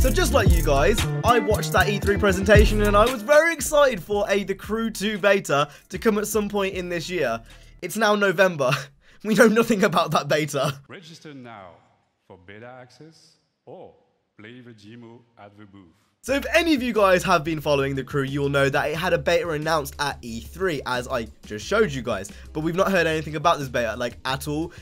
So just like you guys, I watched that E3 presentation and I was very excited for The Crew 2 beta to come at some point in this year. It's now November. We know nothing about that beta. Register now for beta access or play the demo at the booth. So if any of you guys have been following The Crew, you will know that it had a beta announced at E3, as I just showed you guys. But we've not heard anything about this beta, like, at all.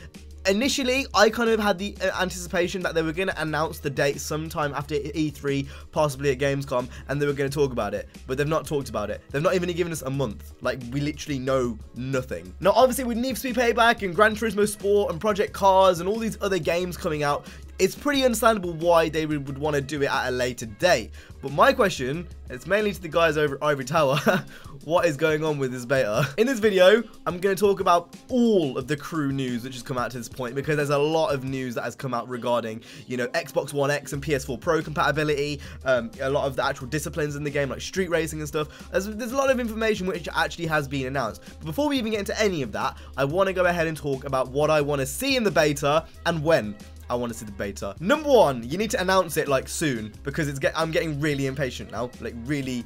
Initially, I kind of had the anticipation that they were going to announce the date sometime after E3, possibly at Gamescom, and they were going to talk about it. But they've not talked about it. They've not even given us a month. Like, we literally know nothing. Now, obviously, with Need for Speed Payback and Gran Turismo Sport and Project Cars and all these other games coming out, it's pretty understandable why they would want to do it at a later date. But my question, it's mainly to the guys over at Ivory Tower, what is going on with this beta? In this video, I'm going to talk about all of the Crew news which has come out to this point, because there's a lot of news that has come out regarding, you know, Xbox One X and PS4 Pro compatibility, a lot of the actual disciplines in the game, like street racing and stuff. There's a lot of information which actually has been announced. But before we even get into any of that, I want to go ahead and talk about what I want to see in the beta and when I want to see the beta. Number one, you need to announce it like soon, because I'm getting really impatient now, like really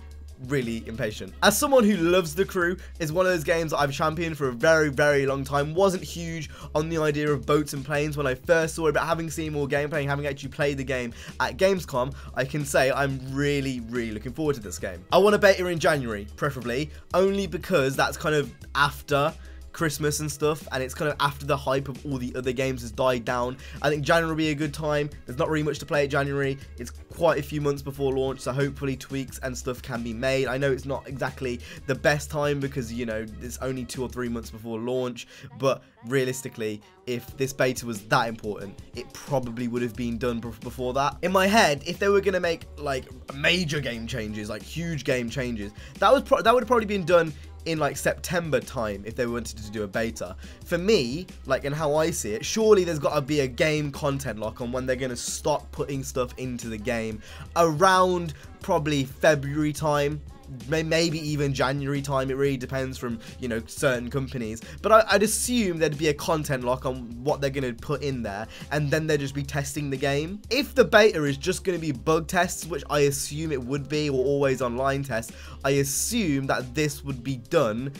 impatient. As someone who loves The Crew, it's one of those games that I've championed for a very long time. Wasn't huge on the idea of boats and planes when I first saw it, but having seen more gameplay and having actually played the game at Gamescom, I can say I'm really looking forward to this game. I want a beta in January, preferably, only because that's kind of after Christmas and stuff, and it's kind of after the hype of all the other games has died down. I think January will be a good time. There's not really much to play at January. It's quite a few months before launch, so hopefully tweaks and stuff can be made. I know it's not exactly the best time because, you know, it's only 2 or 3 months before launch, but realistically, if this beta was that important, it probably would have been done before that. In my head, if they were going to make like major game changes, like huge game changes, that would have probably been done in like September time if they wanted to do a beta. For me, like, and how I see it, surely there's got to be a game content lock on when they're going to stop putting stuff into the game around probably February time, maybe even January time. It really depends from, you know, certain companies, but I'd assume there'd be a content lock on what they're going to put in there, and then they'd just be testing the game. If the beta is just going to be bug tests, which I assume it would be, or always online tests, I assume that this would be done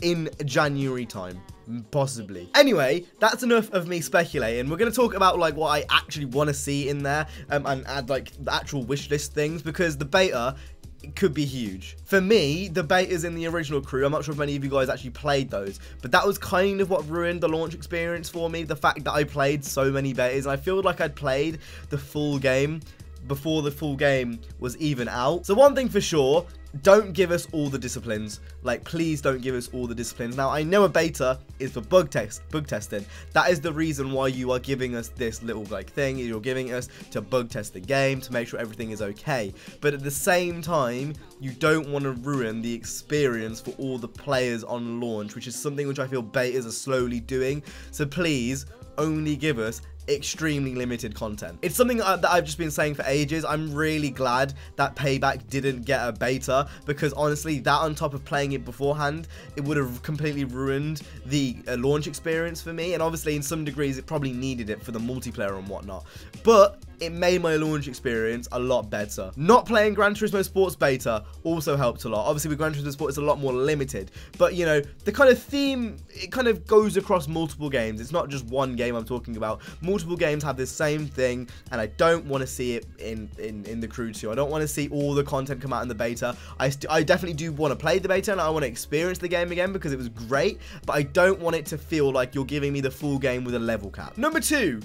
in January time, possibly. Anyway, that's enough of me speculating. We're going to talk about like what I actually want to see in there, and add like the actual wish list things, because the beta, it could be huge. For me, the betas in the original Crew, I'm not sure if many of you guys actually played those, but that was kind of what ruined the launch experience for me. The fact that I played so many betas, and I feel like I'd played the full game before the full game was even out. So one thing for sure, don't give us all the disciplines. Like, please don't give us all the disciplines. Now, I know a beta is for bug testing. That is the reason why you are giving us this little like thing. You're giving us to bug test the game to make sure everything is okay. But at the same time, you don't want to ruin the experience for all the players on launch, which is something which I feel betas are slowly doing. So please, only give us extremely limited content. It's something that I've just been saying for ages. I'm really glad that Payback didn't get a beta, because honestly, that on top of playing it beforehand, it would have completely ruined the launch experience for me. And obviously, in some degrees, it probably needed it for the multiplayer and whatnot, but it made my launch experience a lot better. Not playing Gran Turismo Sports beta also helped a lot. Obviously, with Gran Turismo Sport, it's a lot more limited, but you know, the kind of theme, it kind of goes across multiple games. It's not just one game I'm talking about. Multiple games have this same thing, and I don't want to see it in the Crew 2. I don't want to see all the content come out in the beta. I definitely do want to play the beta, and I want to experience the game again because it was great, but I don't want it to feel like you're giving me the full game with a level cap. Number 2,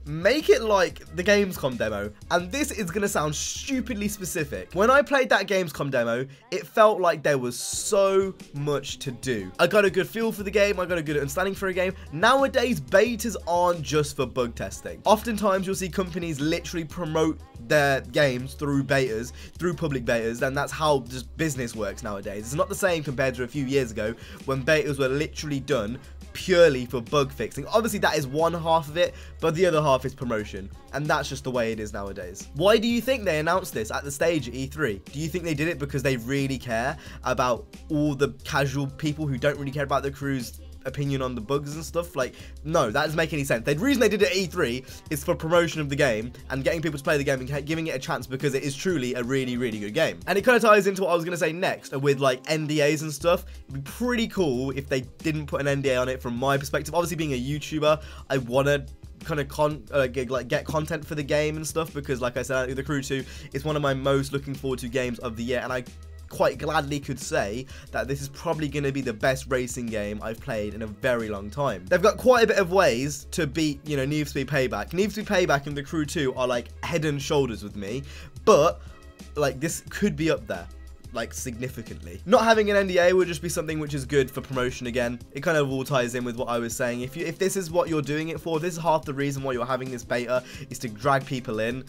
make it like the Gamescom demo, and this is going to sound stupidly specific. When I played that Gamescom demo, it felt like there was so much to do. I got a good feel for the game, I got a good understanding for a game. Nowadays, betas aren't just for bug testing. Oftentimes, you'll see companies literally promote their games through betas, through public betas, and that's how just business works nowadays. It's not the same compared to a few years ago when betas were literally done purely for bug fixing. Obviously, that is one half of it, but the other half is promotion, and that's just the way it is nowadays. Why do you think they announced this at the stage at E3? Do you think they did it because they really care about all the casual people who don't really care about the Crew's opinion on the bugs and stuff. Like, no, that doesn't make any sense. The reason they did it at E3 is for promotion of the game and getting people to play the game and giving it a chance because it is truly a really, really good game. And it kind of ties into what I was going to say next with like NDAs and stuff. It'd be pretty cool if they didn't put an NDA on it from my perspective. Obviously, being a YouTuber, I want to kind of get content for the game and stuff because, like I said, The Crew 2 is one of my most looking forward to games of the year, and I quite gladly could say that this is probably going to be the best racing game I've played in a very long time. They've got quite a bit of ways to beat, you know, Need for Speed Payback. Need for Speed Payback and The Crew 2 are like head and shoulders with me, but like this could be up there, like significantly. Not having an NDA would just be something which is good for promotion again. It kind of all ties in with what I was saying. If this is what you're doing it for, this is half the reason why you're having this beta, is to drag people in.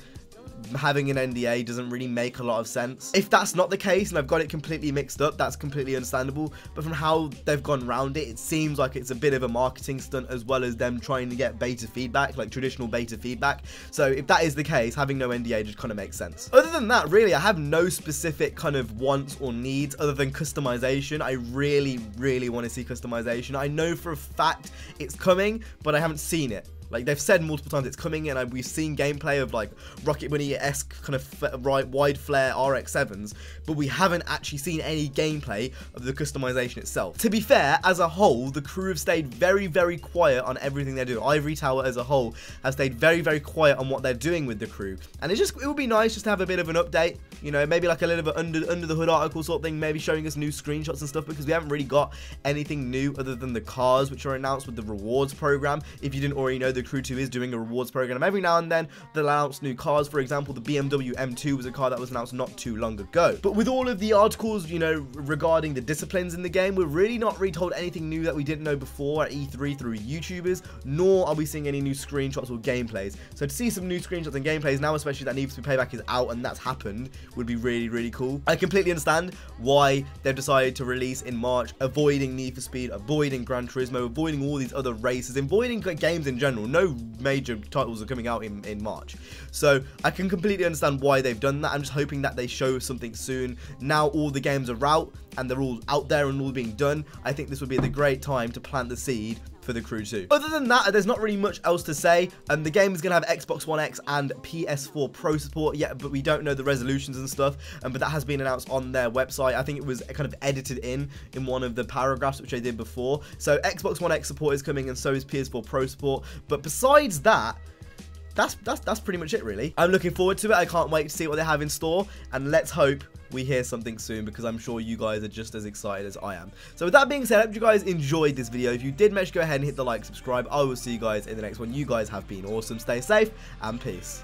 Having an NDA doesn't really make a lot of sense. If that's not the case and I've got it completely mixed up, that's completely understandable, but from how they've gone around it, it seems like it's a bit of a marketing stunt as well as them trying to get beta feedback, like traditional beta feedback. So if that is the case, having no NDA just kind of makes sense. Other than that, really, I have no specific kind of wants or needs other than customization. I really, really want to see customization. I know for a fact it's coming, but I haven't seen it. Like, they've said multiple times it's coming, and we've seen gameplay of, like, Rocket Bunny-esque kind of wide flare RX-7s, but we haven't actually seen any gameplay of the customization itself. To be fair, as a whole, the crew have stayed very, very quiet on everything they're doing. Ivory Tower as a whole has stayed very, very quiet on what they're doing with the crew, and it would be nice just to have a bit of an update, you know, maybe like a little bit under the hood article sort of thing, maybe showing us new screenshots and stuff, because we haven't really got anything new other than the cars which are announced with the rewards program. If you didn't already know, the Crew 2 is doing a rewards program every now and then. They'll announce new cars. For example, the BMW M2 was a car that was announced not too long ago. But with all of the articles, you know, regarding the disciplines in the game, we're really not really told anything new that we didn't know before at E3 through YouTubers, nor are we seeing any new screenshots or gameplays. So to see some new screenshots and gameplays now, especially that Need for Speed Payback is out and that's happened, would be really, really cool. I completely understand why they've decided to release in March, avoiding Need for Speed, avoiding Gran Turismo, avoiding all these other races, avoiding games in general. No major titles are coming out in March. So I can completely understand why they've done that. I'm just hoping that they show something soon. Now all the games are out and they're all out there and all being done. I think this would be the great time to plant the seed for the Crew 2. Other than that, there's not really much else to say. The game is going to have Xbox One X and PS4 Pro support yet, but we don't know the resolutions and stuff. But that has been announced on their website. I think it was kind of edited in one of the paragraphs which they did before. So Xbox One X support is coming, and so is PS4 Pro support. But besides that, that's pretty much it, really. I'm looking forward to it. I can't wait to see what they have in store, and let's hope we hear something soon, because I'm sure you guys are just as excited as I am. So with that being said, I hope you guys enjoyed this video. If you did, make sure to go ahead and hit the like, subscribe. I will see you guys in the next one. You guys have been awesome. Stay safe and peace.